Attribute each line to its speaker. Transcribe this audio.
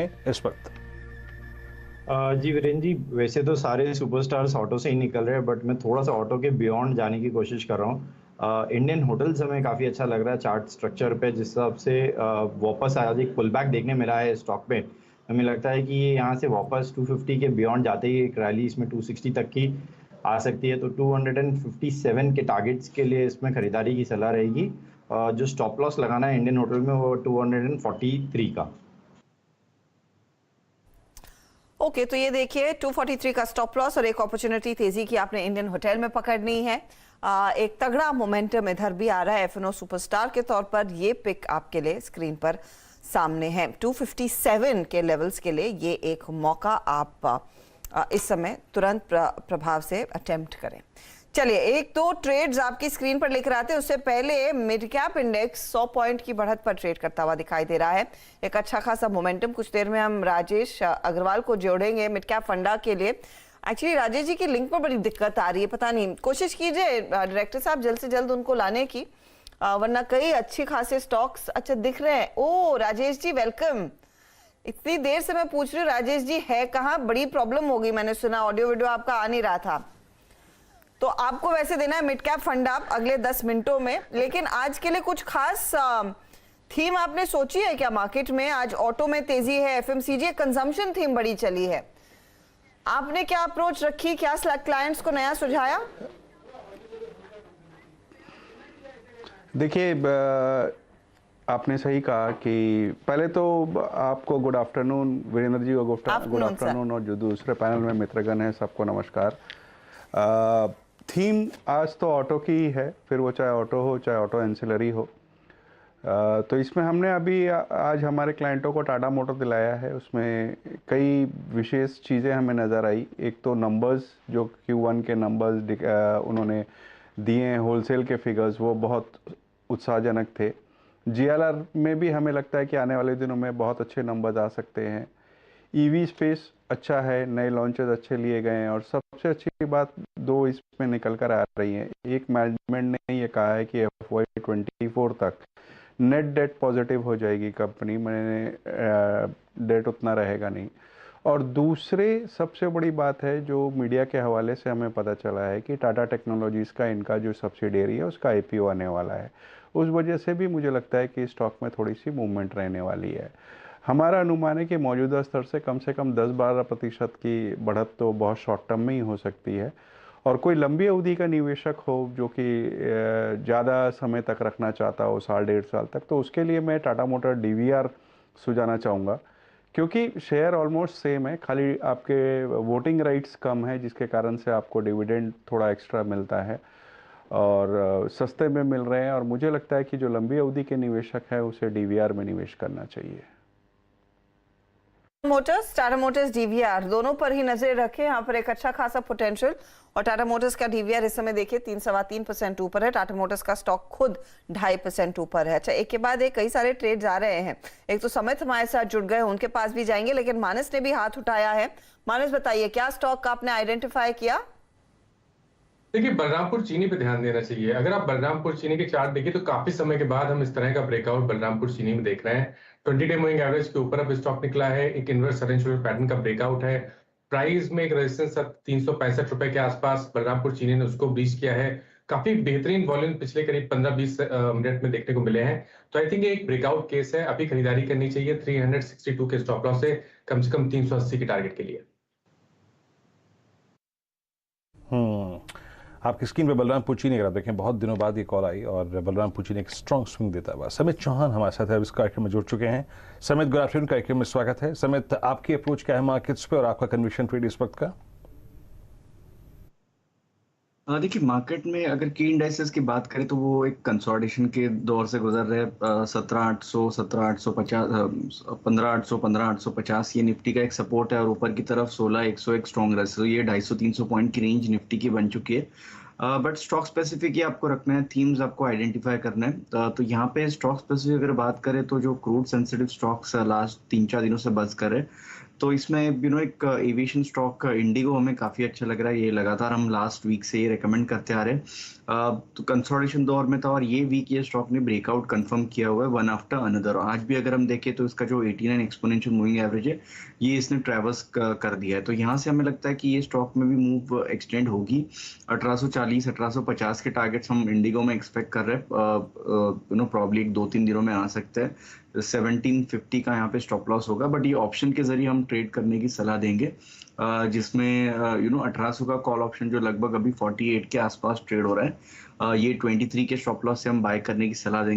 Speaker 1: इस वक्त।
Speaker 2: जी वीरेंद्र जी, वैसे तो सारे सुपरस्टार्स ऑटो से ही निकल रहे हैं, बट मैं थोड़ा सा ऑटो के बियॉन्ड जाने की कोशिश कर रहा हूँ। इंडियन होटल्स हमें काफ़ी अच्छा लग रहा है चार्ट स्ट्रक्चर पे, जिस हिसाब से वापस आज एक पुल बैक देखने मिला है स्टॉक में। हमें लगता है कि ये यहाँ से वापस 250 के बियॉन्ड जाते ही एक रैली इसमें 260 तक की आ सकती है, तो 257 के टारगेट्स के लिए इसमें खरीदारी की सलाह रहेगी। जो स्टॉप लॉस लगाना है इंडियन होटल में वो 243 का।
Speaker 3: ओके, तो ये देखिए 243 का स्टॉप लॉस और एक अपॉर्चुनिटी तेजी की आपने इंडियन होटल में पकड़नी है। एक तगड़ा मोमेंटम इधर भी आ रहा है एफएनओ सुपरस्टार के तौर पर। ये पिक आपके लिए स्क्रीन पर सामने है 257 के लेवल्स के लिए। ये एक मौका आप इस समय तुरंत प्रभाव से अटेम्प्ट करें। चलिए, एक दो ट्रेड्स आपकी स्क्रीन पर लिख रहे थे, उससे पहले मिड कैप इंडेक्स 100 पॉइंट की बढ़त पर ट्रेड करता हुआ दिखाई दे रहा है। एक अच्छा खासा मोमेंटम। कुछ देर में हम राजेश अग्रवाल को जोड़ेंगे मिड कैप फंडा के लिए। एक्चुअली राजेश जी की लिंक पर बड़ी दिक्कत आ रही है, पता नहीं, कोशिश कीजिए डायरेक्टर साहब जल्द से जल्द उनको लाने की, वरना कई अच्छी खासे स्टॉक्स अच्छा दिख रहे हैं। ओ राजेश जी वेलकम। इतनी देर से मैं पूछ रही हूँ राजेश जी है कहाँ, बड़ी प्रॉब्लम हो गई, मैंने सुना ऑडियो वीडियो आपका आ नहीं रहा था। तो आपको वैसे देना है मिड कैप फंड आप अगले 10 मिनटों में, लेकिन आज के लिए कुछ खास थीम आपने सोची है क्या मार्केट में? आज ऑटो में तेजी है, एफएमसीजी कंजम्पशन थीम बड़ी चली है, आपने क्या अप्रोच रखी, क्या क्लाइंट्स को नया सुझाया?
Speaker 4: देखिए, आपने सही कहा कि पहले तो आपको गुड आफ्टरनून वीरेंद्र जी, और गुड आफ्टरनून, और जो दूसरे पैनल में मित्रगण हैं सबको नमस्कार। थीम आज तो ऑटो की ही है, फिर वो चाहे ऑटो हो चाहे ऑटो एंसिलरी हो। तो इसमें हमने अभी आज हमारे क्लाइंटों को टाटा मोटर दिलाया है, उसमें कई विशेष चीज़ें हमें नज़र आई। एक तो नंबर्स, जो Q1 के नंबर्स उन्होंने दिए हैं, होलसेल के फिगर्स, वो बहुत उत्साहजनक थे। GLR में भी हमें लगता है कि आने वाले दिनों में बहुत अच्छे नंबर्स आ सकते हैं। EV स्पेस अच्छा है, नए लॉन्चेस अच्छे लिए गए हैं, और सबसे अच्छी बात दो इसमें निकल कर आ रही हैं। एक, मैनेजमेंट ने ये कहा है कि FY 24 तक नेट डेट पॉजिटिव हो जाएगी कंपनी, मैंने डेट उतना रहेगा नहीं। और दूसरे सबसे बड़ी बात है जो मीडिया के हवाले से हमें पता चला है कि टाटा टेक्नोलॉजीज़ का, इनका जो सब्सिडियरी है उसका IPO आने वाला है। उस वजह से भी मुझे लगता है कि स्टॉक में थोड़ी सी मूवमेंट रहने वाली है। हमारा अनुमान है कि मौजूदा स्तर से कम 10-12% की बढ़त तो बहुत शॉर्ट टर्म में ही हो सकती है, और कोई लंबी अवधि का निवेशक हो जो कि ज़्यादा समय तक रखना चाहता हो, 1.5 साल तक, तो उसके लिए मैं टाटा मोटर DVR सुझाना चाहूँगा, क्योंकि शेयर ऑलमोस्ट सेम है, खाली आपके वोटिंग राइट्स कम है, जिसके कारण से आपको डिविडेंड थोड़ा एक्स्ट्रा मिलता है और सस्ते में मिल रहे हैं। और मुझे लगता है कि जो लंबी अवधि के निवेशक है उसे DVR में निवेश करना चाहिए।
Speaker 3: मोटर्स, टाटा मोटर्स, DVR दोनों पर ही नजर रखें। यहाँ पर एक अच्छा खासा पोटेंशियल, और टाटा मोटर्स का DVR इस समय देखिए 3-3.25% ऊपर है। टाटा मोटर्स का स्टॉक खुद 2.5% ऊपर है। अच्छा, एक के बाद एक कई सारे ट्रेड्स आ रहे हैं। एक तो समित हमारे साथ जुड़ गए, उनके पास भी जाएंगे, लेकिन मानस ने भी हाथ उठाया है। मानस बताइए, क्या स्टॉक का आपने आइडेंटिफाई किया?
Speaker 5: देखिए, बलरामपुर चीनी पे ध्यान देना चाहिए। अगर आप बलरामपुर चीनी के चार्ट देखिए तो काफी समय के बाद हम इस तरह का ब्रेकआउट बलरामपुर चीनी में देख रहे हैं। 20 डे मूविंग एवरेज के ऊपर अब स्टॉक निकला है, एक इनवर्स सरेंशियल पैटर्न का ब्रेकआउट है। प्राइस में एक रेजिस्टेंस 365 रुपए के आसपास बलरामपुर चीनी ने उसको ब्रीच किया है। काफी बेहतरीन वॉल्यूम पिछले करीब 15-20 मिनट में देखने को मिले हैं। तो आई थिंक एक ब्रेकआउट केस है, अभी खरीदारी करनी चाहिए 362 के स्टॉप लॉस से कम 380 के टारगेट के लिए।
Speaker 1: आपकी स्क्रीन पे बलरामपुर चीनी, अगर आप देखें बहुत दिनों बाद ये कॉल आई और बलरामपुर चीनी एक स्ट्रॉन्ग स्विंग देता हुआ। समित चौहान हमारे साथ है, इस कार्यक्रम में जुड़ चुके हैं। समित, गुड आफ्टरनून, कार्यक्रम में स्वागत है। समित, आपकी अप्रोच क्या है मार्केट्स पे और आपका कन्विक्शन ट्रेड इस वक्त का?
Speaker 6: देखिए, मार्केट में अगर की इंडाइसेस की बात करें तो वो एक कंसोलिडेशन के दौर से गुजर रहे। 17,800, 17,850, 15,800, 15,850 ये निफ्टी का एक सपोर्ट है, और ऊपर की तरफ 16,100 एक स्ट्रॉन्ग रेस। तो ये 250-300 पॉइंट की रेंज निफ्टी की बन चुकी है। बट स्टॉक स्पेसिफिक ही आपको रखना है, थीम्स आपको आइडेंटिफाई करना है। तो यहाँ पे स्टॉक स्पेसिफिक अगर बात करें तो जो क्रूड सेंसिटिव स्टॉक्स लास्ट 3-4 दिनों से बज़ कर रहे हैं, तो इसमें एक एविएशन स्टॉक इंडिगो हमें काफी अच्छा लग रहा है। ये लगातार हम लास्ट वीक से ये रेकमेंड करते आ रहे हैं। तो कंसोलिडेशन दौर में था और ये वीक ये स्टॉक ने ब्रेकआउट कंफर्म किया हुआ है वन आफ्टर अनदर। आज भी अगर हम देखें तो इसका जो 89 एक्सपोनेंशियल मूविंग एवरेज है, ये इसने ट्रेवर्स कर दिया है। तो यहाँ से हमें लगता है कि ये स्टॉक में भी मूव एक्सटेंड होगी। 1840 1850 के टारगेट्स हम इंडिगो में एक्सपेक्ट कर रहे हैं, प्रॉब्ली 2-3 दिनों में आ सकते हैं। 1750 का यहाँ पे स्टॉप लॉस होगा, बट ये ऑप्शन के जरिए हम ट्रेड करने की सलाह देंगे, जिसमें 1800 का कॉल ऑप्शन जो लगभग अभी 48 के आसपास ट्रेड हो रहा है, ये 23 के स्टॉप लॉस से हम बाय करने की सलाह देंगे।